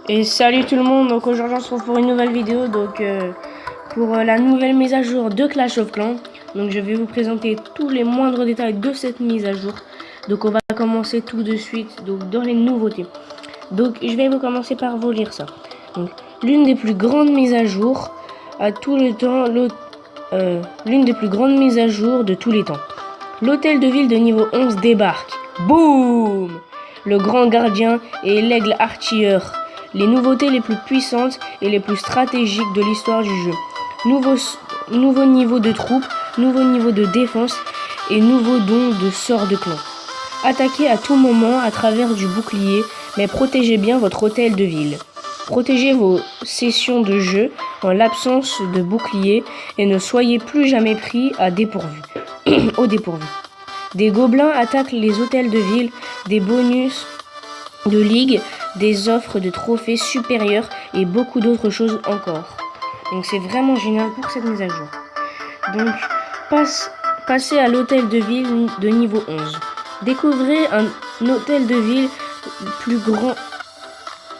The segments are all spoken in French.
Et salut tout le monde, donc aujourd'hui on se retrouve pour une nouvelle vidéo, pour la nouvelle mise à jour de Clash of Clans. Donc je vais vous présenter tous les moindres détails de cette mise à jour. Donc on va commencer tout de suite dans les nouveautés. Donc je vais vous commencer par vous lire ça. Donc l'une des plus grandes mises à jour à tout le temps, l'une des plus grandes mises à jour de tous les temps. L'hôtel de ville de niveau 11 débarque. Boum! Le grand gardien et l'aigle artilleur. Les nouveautés les plus puissantes et les plus stratégiques de l'histoire du jeu. Nouveau niveau de troupes, nouveau niveau de défense et nouveau don de sort de clan. Attaquez à tout moment à travers du bouclier, mais protégez bien votre hôtel de ville. Protégez vos sessions de jeu en l'absence de bouclier et ne soyez plus jamais pris au dépourvu. Des gobelins attaquent les hôtels de ville, des bonus de ligue, des offres de trophées supérieurs et beaucoup d'autres choses encore. Donc c'est vraiment génial pour cette mise à jour. Donc passez à l'hôtel de ville de niveau 11. Découvrez un hôtel de ville plus grand,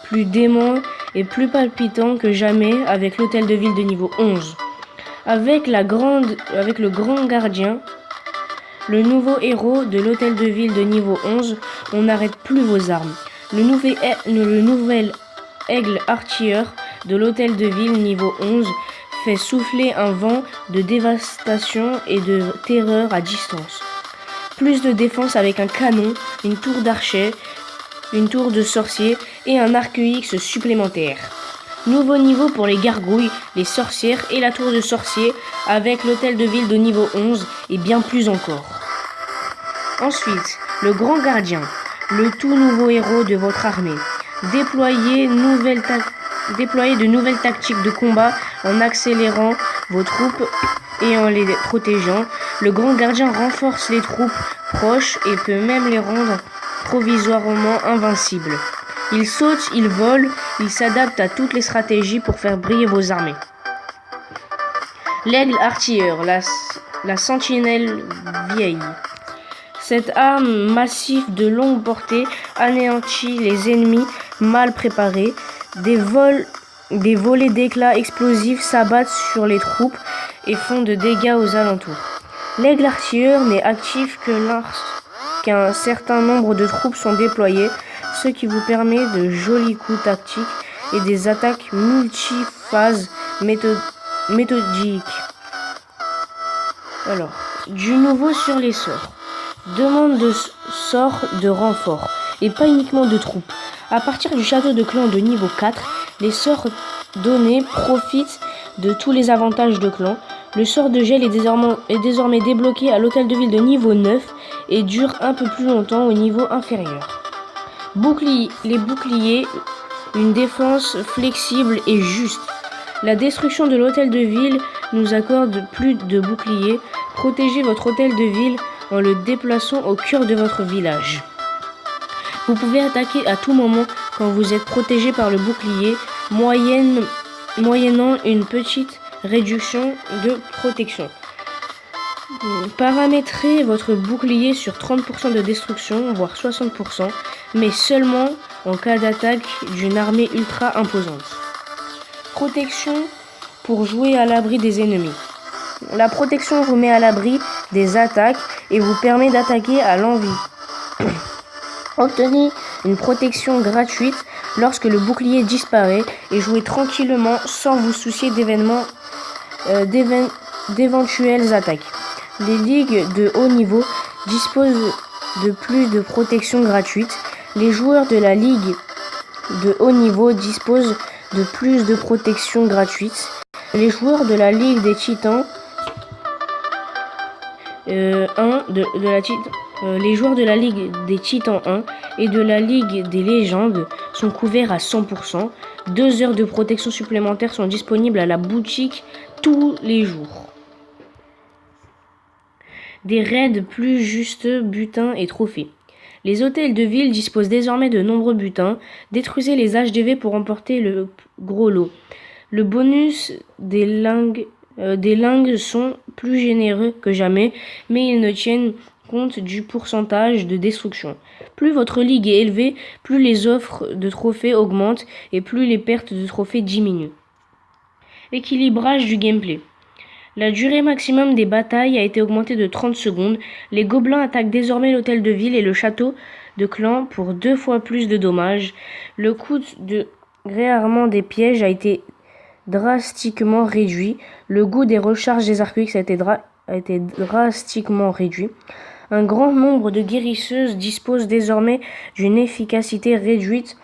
plus dément et plus palpitant que jamais avec l'hôtel de ville de niveau 11. Avec le grand gardien, le nouveau héros de l'hôtel de ville de niveau 11, on n'arrête plus vos armes. Le nouvel aigle artilleur de l'hôtel de ville niveau 11 fait souffler un vent de dévastation et de terreur à distance. Plus de défense avec un canon, une tour d'archer, une tour de sorcier et un arc X supplémentaire. Nouveau niveau pour les gargouilles, les sorcières et la tour de sorcier avec l'hôtel de ville de niveau 11 et bien plus encore. Ensuite, le grand gardien, le tout nouveau héros de votre armée. Déployez de nouvelles tactiques de combat en accélérant vos troupes et en les protégeant. Le grand gardien renforce les troupes proches et peut même les rendre provisoirement invincibles. Il saute, il vole, il s'adapte à toutes les stratégies pour faire briller vos armées. L'aigle artilleur, la sentinelle vieille. Cette arme massive de longue portée anéantit les ennemis mal préparés. Des volées d'éclats explosifs s'abattent sur les troupes et font de dégâts aux alentours. L'aigle artilleur n'est actif que lorsqu'un certain nombre de troupes sont déployées, ce qui vous permet de jolis coups tactiques et des attaques multiphases méthodiques. Alors, du nouveau sur les sorts. Demande de sorts de renfort, et pas uniquement de troupes. À partir du château de clan de niveau 4, les sorts donnés profitent de tous les avantages de clan. Le sort de gel est désormais débloqué à l'hôtel de ville de niveau 9 et dure un peu plus longtemps au niveau inférieur. Les boucliers, une défense flexible et juste. La destruction de l'hôtel de ville nous accorde plus de boucliers. Protégez votre hôtel de ville en le déplaçant au cœur de votre village. Vous pouvez attaquer à tout moment quand vous êtes protégé par le bouclier, moyennant une petite réduction de protection. Paramétrez votre bouclier sur 30% de destruction, voire 60%, mais seulement en cas d'attaque d'une armée ultra imposante. Protection pour jouer à l'abri des ennemis. La protection vous met à l'abri des attaques et vous permet d'attaquer à l'envie. Obtenez une protection gratuite lorsque le bouclier disparaît et jouez tranquillement sans vous soucier d'éventuelles attaques. Les ligues de haut niveau disposent de plus de protection gratuite. Les joueurs de la ligue de haut niveau disposent de plus de protection gratuite. Les joueurs de la ligue des titans les joueurs de la Ligue des Titans 1 et de la Ligue des Légendes sont couverts à 100%. 2 heures de protection supplémentaires sont disponibles à la boutique tous les jours. Des raids plus justes, butins et trophées. Les hôtels de ville disposent désormais de nombreux butins. Détruisez les HDV pour remporter le gros lot. Le bonus des lingues sont plus généreux que jamais, mais ils ne tiennent compte du pourcentage de destruction. Plus votre ligue est élevée, plus les offres de trophées augmentent et plus les pertes de trophées diminuent. Équilibrage du gameplay. La durée maximum des batailles a été augmentée de 30 secondes. Les gobelins attaquent désormais l'hôtel de ville et le château de clan pour 2 fois plus de dommages. Le coût de réarmement des pièges a été drastiquement réduit. Le goût des recharges des arcs-X a été drastiquement réduit. Un grand nombre de guérisseuses disposent désormais d'une efficacité réduite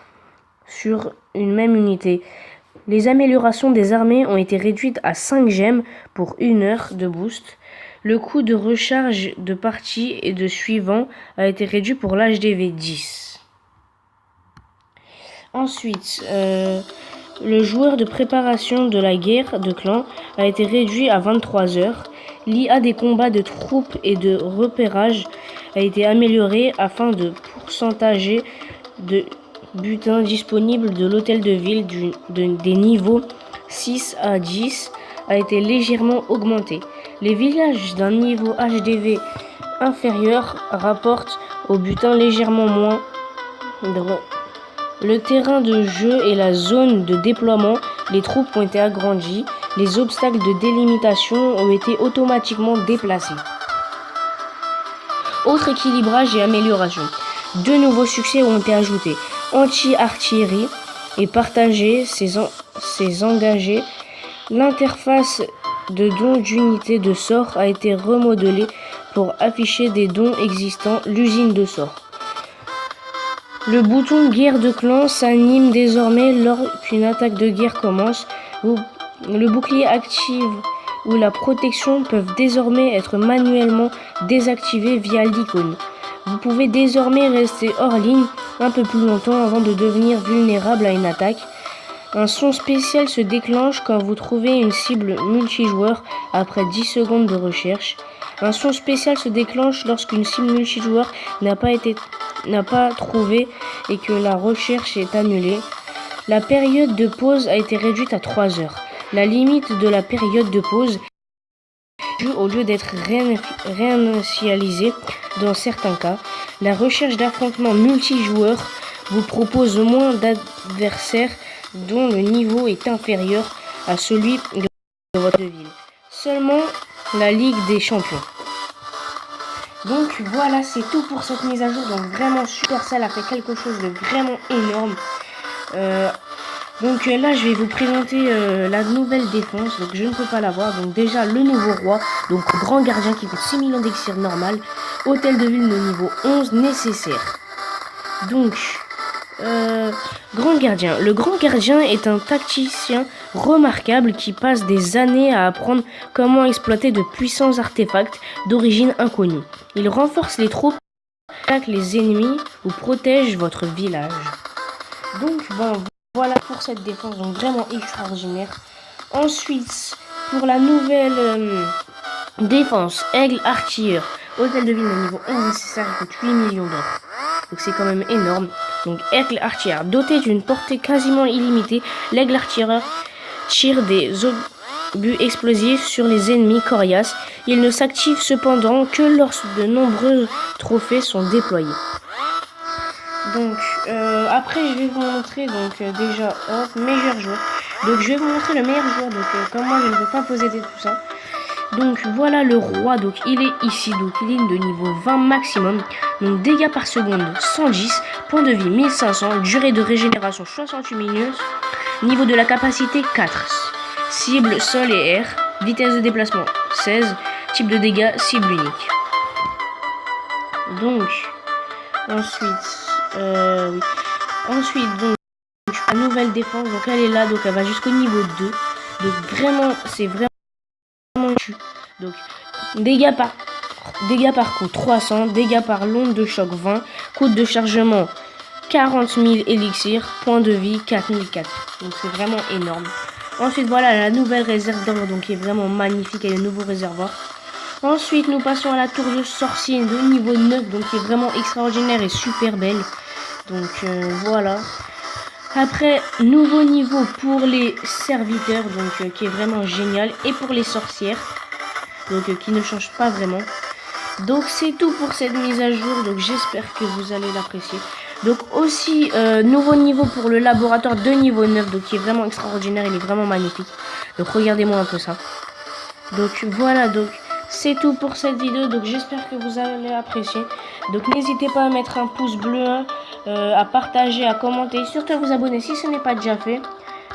sur une même unité. Les améliorations des armées ont été réduites à 5 gemmes pour 1 heure de boost. Le coût de recharge de partie et de suivant a été réduit pour l'HDV 10. Ensuite, le joueur de préparation de la guerre de clan a été réduit à 23 heures. L'IA des combats de troupes et de repérage a été améliorée afin de pourcentager de butin disponible de l'hôtel de ville des niveaux 6 à 10 a été légèrement augmenté. Les villages d'un niveau HDV inférieur rapportent au butin légèrement moins. Le terrain de jeu et la zone de déploiement, les troupes ont été agrandis. Les obstacles de délimitation ont été automatiquement déplacés. Autre équilibrage et amélioration. 2 nouveaux succès ont été ajoutés. Anti-artillerie et partager ses engagés. L'interface de dons d'unités de sorts a été remodelée pour afficher des dons existants. L'usine de sorts. Le bouton guerre de clan s'anime désormais lors qu'une attaque de guerre commence. Le bouclier active ou la protection peuvent désormais être manuellement désactivés via l'icône. Vous pouvez désormais rester hors ligne un peu plus longtemps avant de devenir vulnérable à une attaque. Un son spécial se déclenche quand vous trouvez une cible multijoueur après 10 secondes de recherche. Un son spécial se déclenche lorsqu'une cible multijoueur n'a pas trouvé et que la recherche est annulée. La période de pause a été réduite à 3 heures. La limite de la période de pause au lieu d'être réinitialisée dans certains cas. La recherche d'affrontements multijoueurs vous propose moins d'adversaires dont le niveau est inférieur à celui de votre ville. Seulement la Ligue des Champions. Donc voilà, c'est tout pour cette mise à jour. Donc vraiment Supercell a fait quelque chose de vraiment énorme. Donc là je vais vous présenter la nouvelle défense. Donc je ne peux pas la voir. Donc déjà le nouveau roi. Donc grand gardien qui coûte 6 millions d'exir normal. Hôtel de ville de niveau 11 nécessaire. Donc grand gardien. Le grand gardien est un tacticien remarquable qui passe des années à apprendre comment exploiter de puissants artefacts d'origine inconnue. Il renforce les troupes, attaque les ennemis ou protège votre village. Donc bon, voilà pour cette défense, donc vraiment extraordinaire. Ensuite, pour la nouvelle défense, aigle artilleur, hôtel de ville de niveau 11 nécessaire, il coûte 8 millions d'or. Donc c'est quand même énorme. Donc aigle artilleur, doté d'une portée quasiment illimitée, l'aigle artilleur tire des obus explosifs sur les ennemis coriaces. Il ne s'active cependant que lorsque de nombreux trophées sont déployés. Donc après je vais vous montrer déjà meilleur joueur. Donc je vais vous montrer le meilleur joueur. Donc comme moi je ne peux pas posséder tout ça. Donc voilà le roi, donc il est ici, donc il est de niveau 20 maximum. Donc dégâts par seconde 110, points de vie 1500, durée de régénération 68 minutes, niveau de la capacité 4, cible sol et air, vitesse de déplacement 16, type de dégâts cible unique. Donc ensuite donc la nouvelle défense, donc elle est là, donc elle va jusqu'au niveau 2. Donc vraiment c'est vraiment donc dégâts par coup 300, dégâts par l'onde de choc 20, coût de chargement 40 000 élixirs, points de vie 4004. Donc c'est vraiment énorme. Ensuite voilà la nouvelle réserve d'or, donc qui est vraiment magnifique, et le nouveau réservoir. Ensuite nous passons à la tour de sorcier de niveau 9, donc qui est vraiment extraordinaire et super belle. Donc voilà. Après, nouveau niveau pour les serviteurs, donc qui est vraiment génial, et pour les sorcières, donc qui ne change pas vraiment. Donc c'est tout pour cette mise à jour, donc j'espère que vous allez l'apprécier. Donc aussi, nouveau niveau pour le laboratoire de niveau 9, donc qui est vraiment extraordinaire, il est vraiment magnifique. Donc regardez-moi un peu ça. Donc voilà, donc c'est tout pour cette vidéo, donc j'espère que vous allez apprécier. Donc n'hésitez pas à mettre un pouce bleu, à partager, à commenter, surtout à vous abonner si ce n'est pas déjà fait.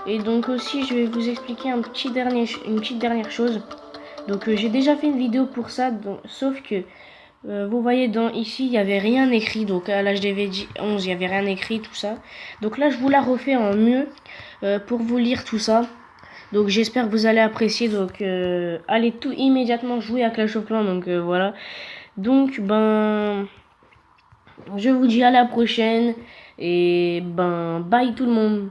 Et donc aussi je vais vous expliquer une petite dernière chose. Donc j'ai déjà fait une vidéo pour ça, donc, sauf que vous voyez ici il n'y avait rien écrit, donc à l'HDV 11 il n'y avait rien écrit, tout ça. Donc là je vous la refais en mieux pour vous lire tout ça. Donc j'espère que vous allez apprécier, donc allez tout immédiatement jouer à Clash of Clans, donc voilà. Donc ben je vous dis à la prochaine et ben bye tout le monde.